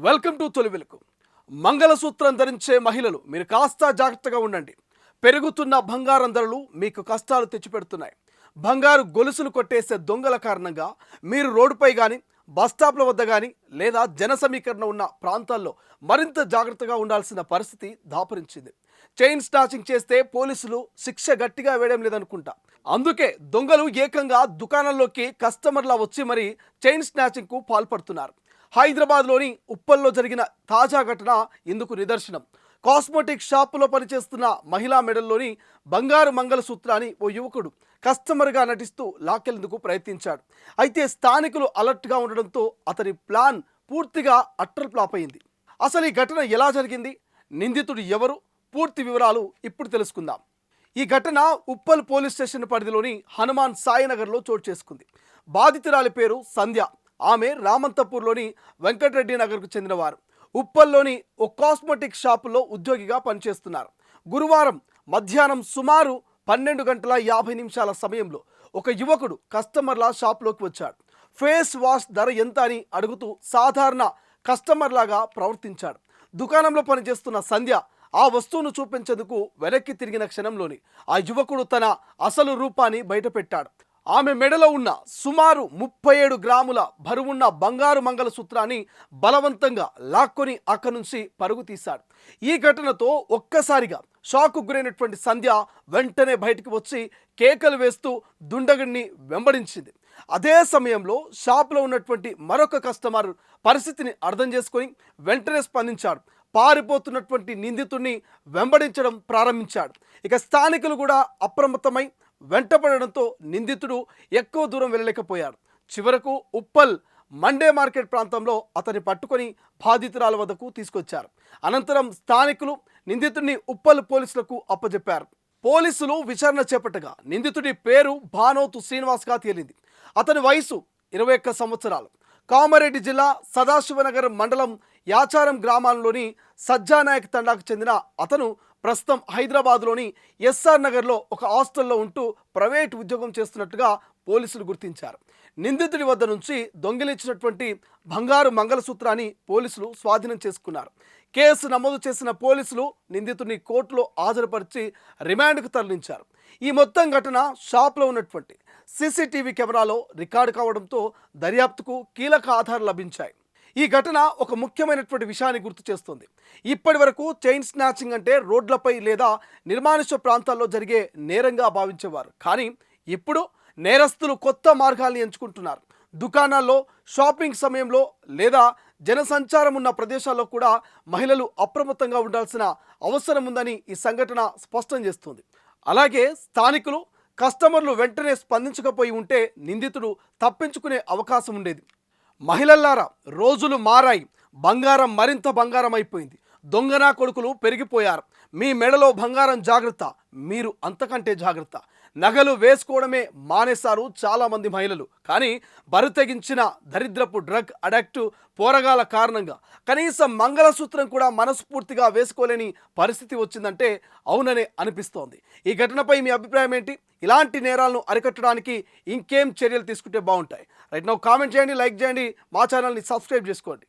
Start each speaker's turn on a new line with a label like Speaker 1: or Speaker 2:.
Speaker 1: Welcome to తొలి వెలుగు. మంగళసూత్రం ధరించే మహిళలు మీరు కాస్త జాగ్రత్తగా ఉండండి. పెరుగుతున్న బంగారం ధరలు మీకు కష్టాలు తెచ్చిపెడుతున్నాయి. బంగారు గొలుసులు కొట్టేసే దొంగల కారణంగా మీరు రోడ్డుపై కానీ బస్టాప్ల వద్ద కానీ లేదా జన సమీకరణ ఉన్న ప్రాంతాల్లో మరింత జాగ్రత్తగా ఉండాల్సిన పరిస్థితి దాపరించింది. చైన్ స్నాచింగ్ చేస్తే పోలీసులు శిక్ష గట్టిగా వేయడం లేదనుకుంటా. అందుకే దొంగలు ఏకంగా దుకాణంలోకి కస్టమర్లా వచ్చి మరీ చైన్ స్నాచింగ్కు పాల్పడుతున్నారు. హైదరాబాద్లోని ఉప్పల్లో జరిగిన తాజా ఘటన ఇందుకు నిదర్శనం. కాస్మెటిక్ షాపులో పనిచేస్తున్న మహిళా మెడల్లోని బంగారు మంగళసూత్రాన్ని ఓ యువకుడు కస్టమర్గా నటిస్తూ లాక్కెళ్లేందుకు ప్రయత్నించాడు. అయితే స్థానికులు అలర్ట్గా ఉండడంతో అతని ప్లాన్ పూర్తిగా అట్టర్ ఫ్లాప్ అయింది. అసలు ఈ ఘటన ఎలా జరిగింది, నిందితుడు ఎవరు, పూర్తి వివరాలు ఇప్పుడు తెలుసుకుందాం. ఈ ఘటన ఉప్పల్ పోలీస్ స్టేషన్ పరిధిలోని హనుమాన్ సాయినగర్లో చోటు చేసుకుంది. బాధితురాలి పేరు సంధ్య. ఆమె రామంతపూర్లోని వెంకటరెడ్డి నగర్కు చెందినవారు. ఉప్పల్లోని ఓ కాస్మెటిక్ షాపులో ఉద్యోగిగా పనిచేస్తున్నారు. గురువారం మధ్యాహ్నం సుమారు 12:50 సమయంలో ఒక యువకుడు కస్టమర్ల షాప్లోకి వచ్చాడు. ఫేస్ వాష్ ధర ఎంత అని అడుగుతూ సాధారణ కస్టమర్లాగా ప్రవర్తించాడు. దుకాణంలో పనిచేస్తున్న సంధ్య ఆ వస్తువును చూపించేందుకు వెనక్కి తిరిగిన క్షణంలోని ఆ యువకుడు తన అసలు రూపాన్ని బయటపెట్టాడు. ఆమె మెడలో ఉన్న సుమారు 37 గ్రాముల బరువున్న బంగారు మంగళసూత్రాన్ని బలవంతంగా లాక్కొని అక్కడి నుంచి పరుగు తీశాడు. ఈ ఘటనతో ఒక్కసారిగా షాకు గురైనటువంటి సంధ్య వెంటనే బయటికి వచ్చి కేకలు వేస్తూ దుండగుడిని వెంబడించింది. అదే సమయంలో షాపులో ఉన్నటువంటి మరొక కస్టమర్ పరిస్థితిని అర్థం చేసుకొని వెంటనే స్పందించాడు. పారిపోతున్నటువంటి నిందితుడిని వెంబడించడం ప్రారంభించాడు. ఇక స్థానికులు కూడా అప్రమత్తమై వెంటపడడంతో నిందితుడు ఎక్కువ దూరం వెళ్ళలేకపోయాడు. చివరకు ఉప్పల్ మండే మార్కెట్ ప్రాంతంలో అతన్ని పట్టుకొని బాధితురాల వద్దకు తీసుకొచ్చారు. అనంతరం స్థానికులు నిందితుడిని ఉప్పల్ పోలీసులకు అప్పజెప్పారు. పోలీసులు విచారణ చేపట్టగా నిందితుడి పేరు భానోతు శ్రీనివాస్గా తేలింది. అతని వయసు 21 సంవత్సరాలు. కామారెడ్డి జిల్లా సదాశివనగర్ మండలం యాచారం గ్రామాల్లోని సజ్జానాయక్ తండాకు చెందిన అతను ప్రస్తుతం హైదరాబాద్లోని ఎస్ఆర్ నగర్లో ఒక హాస్టల్లో ఉంటూ ప్రైవేట్ ఉద్యోగం చేస్తున్నట్టుగా పోలీసులు గుర్తించారు. నిందితుడి వద్ద నుంచి దొంగిలించినటువంటి బంగారు మంగళసూత్రాన్ని పోలీసులు స్వాధీనం చేసుకున్నారు. కేసు నమోదు చేసిన పోలీసులు నిందితుడిని కోర్టులో హాజరుపరిచి రిమాండ్కు తరలించారు. ఈ మొత్తం ఘటన షాప్లో ఉన్నటువంటి సీసీటీవీ కెమెరాలో రికార్డు కావడంతో దర్యాప్తుకు కీలక ఆధారాలు లభించాయి. ఈ ఘటన ఒక ముఖ్యమైనటువంటి విషయాన్ని గుర్తు చేస్తుంది. ఇప్పటి వరకు చైన్ స్నాచింగ్ అంటే రోడ్లపై లేదా నిర్మానుష్య ప్రాంతాల్లో జరిగే నేరంగా భావించేవారు. కానీ ఇప్పుడు నేరస్తులు కొత్త మార్గాల్ని ఎంచుకుంటున్నారు. దుకాణాల్లో, షాపింగ్ సమయంలో లేదా జనసంచారం ఉన్న ప్రదేశాల్లో కూడా మహిళలు అప్రమత్తంగా ఉండాల్సిన అవసరం ఉందని ఈ సంఘటన స్పష్టం చేస్తుంది. అలాగే స్థానికులు, కస్టమర్లు వెంటనే స్పందించకపోయి ఉంటే నిందితుడు తప్పించుకునే అవకాశం ఉండేది. మహిళల్లారా, రోజులు మారాయి. బంగారం మరింత బంగారం అయిపోయింది. దొంగనా కొడుకులు పెరిగిపోయారు. మీ మెడలో బంగారం జాగ్రత్త, మీరు అంతకంటే జాగ్రత్త. నగలు వేసుకోవడమే మానేశారు చాలామంది మహిళలు. కానీ బరితెగించిన దరిద్రపు డ్రగ్ అడక్ట్ పోరగాల కారణంగా కనీసం మంగళసూత్రం కూడా మనస్ఫూర్తిగా వేసుకోలేని పరిస్థితి వచ్చిందంటే అవుననే అనిపిస్తోంది. ఈ ఘటనపై మీ అభిప్రాయం ఏంటి? ఇలాంటి నేరాలను అరికట్టడానికి ఇంకేం చర్యలు తీసుకుంటే బాగుంటాయి? రైట్ నౌ కామెంట్ చేయండి, లైక్ చేయండి, మా ఛానల్ని సబ్స్క్రైబ్ చేసుకోండి.